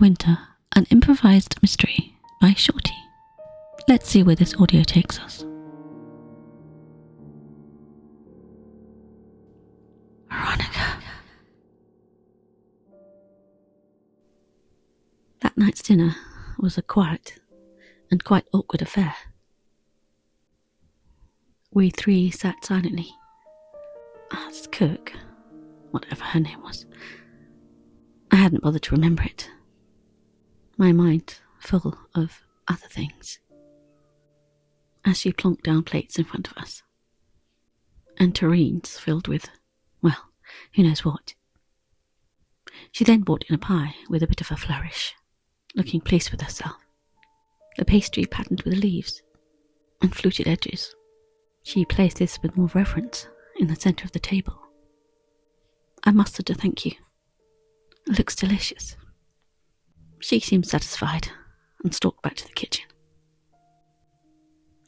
Winter, an improvised mystery by Shorty. Let's see where this audio takes us. Veronica. That night's dinner was a quiet and quite awkward affair. We three sat silently as cook, whatever her name was. I hadn't bothered to remember it. My mind full of other things. As she plonked down plates in front of us, and tureens filled with, well, who knows what. She then brought in a pie with a bit of a flourish, looking pleased with herself. The pastry patterned with leaves and fluted edges. She placed this with more reverence in the centre of the table. I mustered a thank you. It looks delicious. She seemed satisfied and stalked back to the kitchen.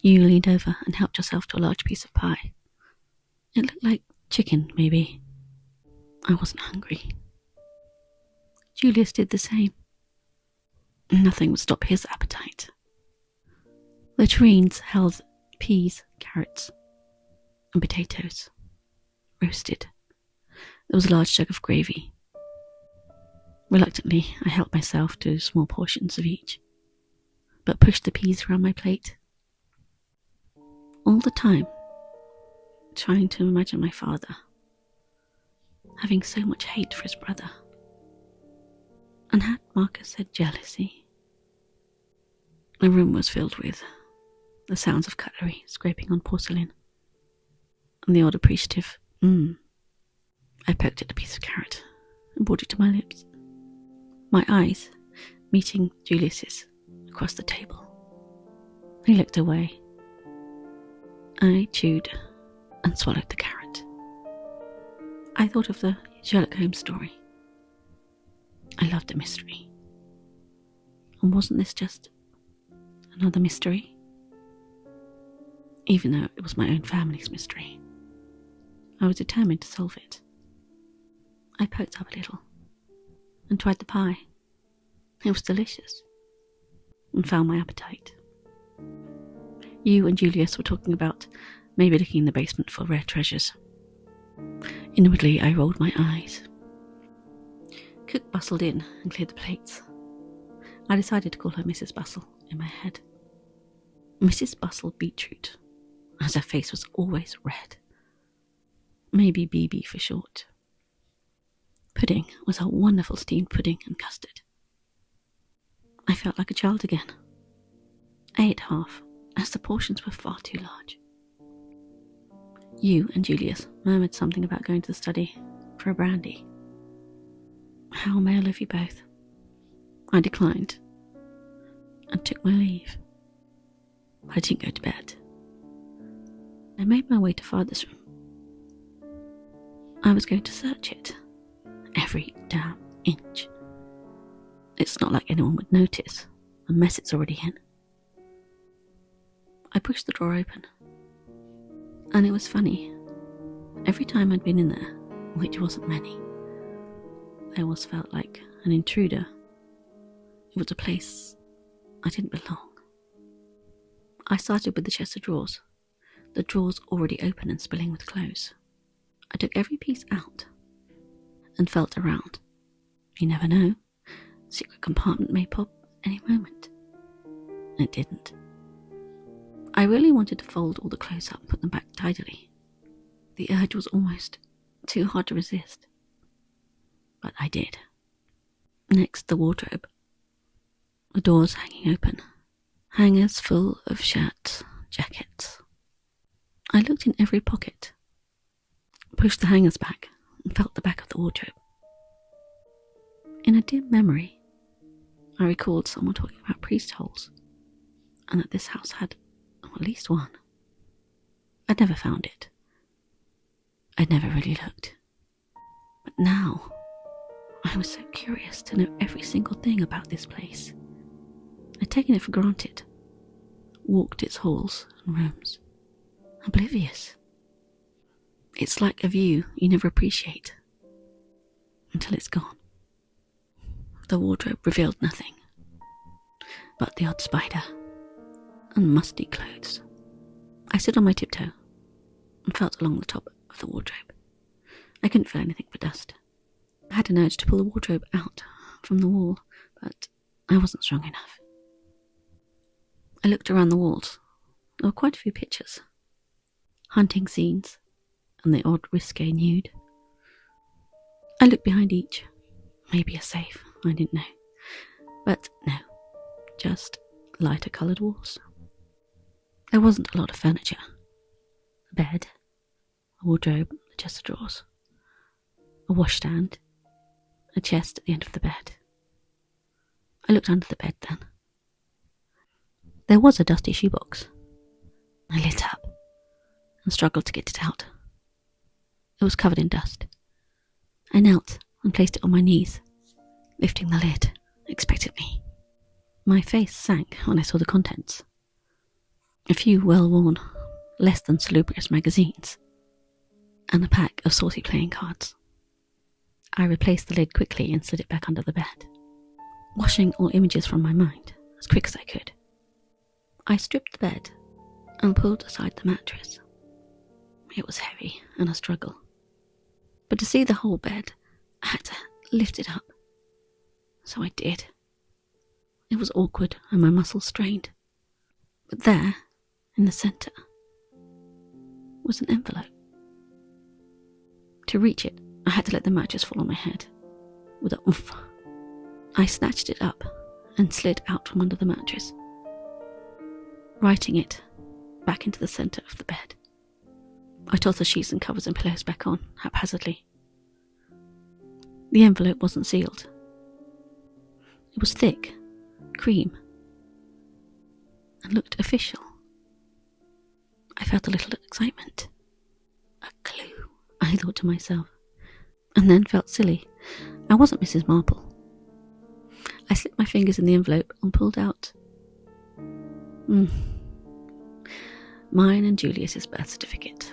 You leaned over and helped yourself to a large piece of pie. It looked like chicken, maybe. I wasn't hungry. Julius did the same. Nothing would stop his appetite. The tureens held peas, carrots, and potatoes, roasted. There was a large jug of gravy. Reluctantly, I helped myself to small portions of each, but pushed the peas around my plate. All the time, trying to imagine my father having so much hate for his brother. And had Marcus said jealousy? The room was filled with the sounds of cutlery scraping on porcelain, and the odd appreciative I poked at a piece of carrot and brought it to my lips. My eyes meeting Julius's across the table. He looked away. I chewed and swallowed the carrot. I thought of the Sherlock Holmes story. I loved a mystery. And wasn't this just another mystery? Even though it was my own family's mystery, I was determined to solve it. I poked up a little and tried the pie. It was delicious and found my appetite. You and Julius were talking about maybe looking in the basement for rare treasures. Inwardly, I rolled my eyes. Cook bustled in and cleared the plates. I decided to call her Mrs. Bustle in my head. Mrs. Bustle Beetroot, as her face was always red. Maybe BB for short. Pudding was a wonderful steamed pudding and custard. I felt like a child again. I ate half, as the portions were far too large. You and Julius murmured something about going to the study for a brandy. How male of you both. I declined and took my leave. But I didn't go to bed. I made my way to Father's room. I was going to search it. Every damn inch. It's not like anyone would notice a mess it's already in. I pushed the drawer open. And it was funny. Every time I'd been in there, which wasn't many, I always felt like an intruder. It was a place I didn't belong. I started with the chest of drawers, the drawers already open and spilling with clothes. I took every piece out and felt around. You never know, secret compartment may pop any moment. It didn't. I really wanted to fold all the clothes up and put them back tidily. The urge was almost too hard to resist. But I did. Next, the wardrobe. The doors hanging open. Hangers full of shirts, jackets. I looked in every pocket, pushed the hangers back, and felt the back of the wardrobe. In a dim memory, I recalled someone talking about priest holes, and that this house had at least one. I'd never found it. I'd never really looked. But now, I was so curious to know every single thing about this place. I'd taken it for granted, walked its halls and rooms, oblivious. It's like a view you never appreciate until it's gone. The wardrobe revealed nothing but the odd spider and musty clothes. I stood on my tiptoe and felt along the top of the wardrobe. I couldn't feel anything but dust. I had an urge to pull the wardrobe out from the wall, but I wasn't strong enough. I looked around the walls. There were quite a few pictures. Hunting scenes and the odd risque nude. I looked behind each. Maybe a safe, I didn't know. But no, just lighter coloured walls. There wasn't a lot of furniture. A bed, a wardrobe, a chest of drawers, a washstand, a chest at the end of the bed. I looked under the bed then. There was a dusty shoebox. I lit up and struggled to get it out. It was covered in dust. I knelt and placed it on my knees, lifting the lid expectantly. My face sank when I saw the contents. A few well-worn, less than salubrious magazines, and a pack of saucy playing cards. I replaced the lid quickly and slid it back under the bed, washing all images from my mind as quick as I could. I stripped the bed and pulled aside the mattress. It was heavy and a struggle, but to see the whole bed, I had to lift it up. So I did. It was awkward and my muscles strained. But there, in the centre, was an envelope. To reach it, I had to let the mattress fall on my head. With a oomph, I snatched it up and slid out from under the mattress, writing it back into the centre of the bed. I tossed the sheets and covers and pillows back on, haphazardly. The envelope wasn't sealed. It was thick, cream, and looked official. I felt a little excitement. A clue, I thought to myself, and then felt silly. I wasn't Mrs. Marple. I slipped my fingers in the envelope and pulled out mine and Julius's birth certificate.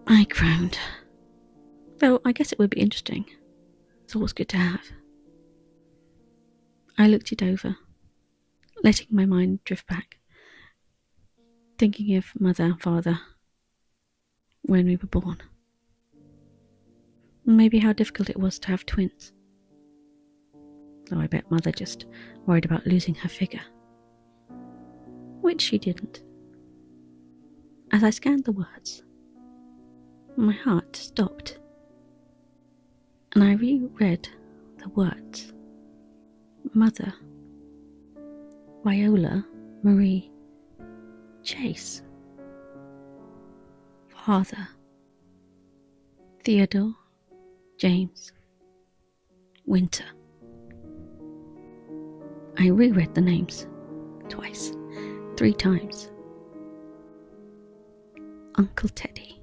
I groaned. Though I guess it would be interesting. It's always good to have. I looked it over, letting my mind drift back, thinking of mother and father when we were born. Maybe how difficult it was to have twins. Though I bet mother just worried about losing her figure. Which she didn't. As I scanned the words, my heart stopped, and I reread the words. Mother, Viola Marie Chase. Father, Theodore James Winter. I reread the names twice, 3 times. Uncle Teddy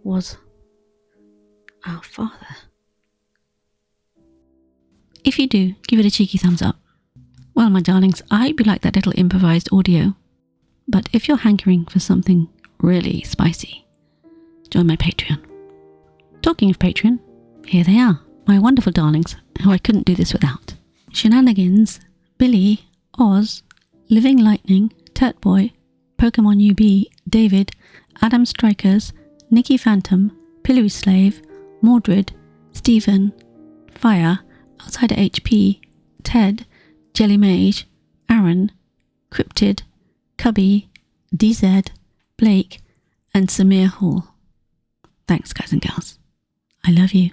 was our father. If you do, give it a cheeky thumbs up. Well, my darlings, I hope you like that little improvised audio. But if you're hankering for something really spicy, join my Patreon. Talking of Patreon, here they are, my wonderful darlings, who I couldn't do this without. Shenanigans, Billy, Oz, Living Lightning, Turt Boy, Pokemon UB, David, Adam Strikers, Nikki Phantom, Pillowy Slave, Mordred, Stephen, Fire, Outsider HP, Ted, Jelly Mage, Aaron, Cryptid, Cubby, DZ, Blake, and Samir Hall. Thanks, guys and gals. I love you.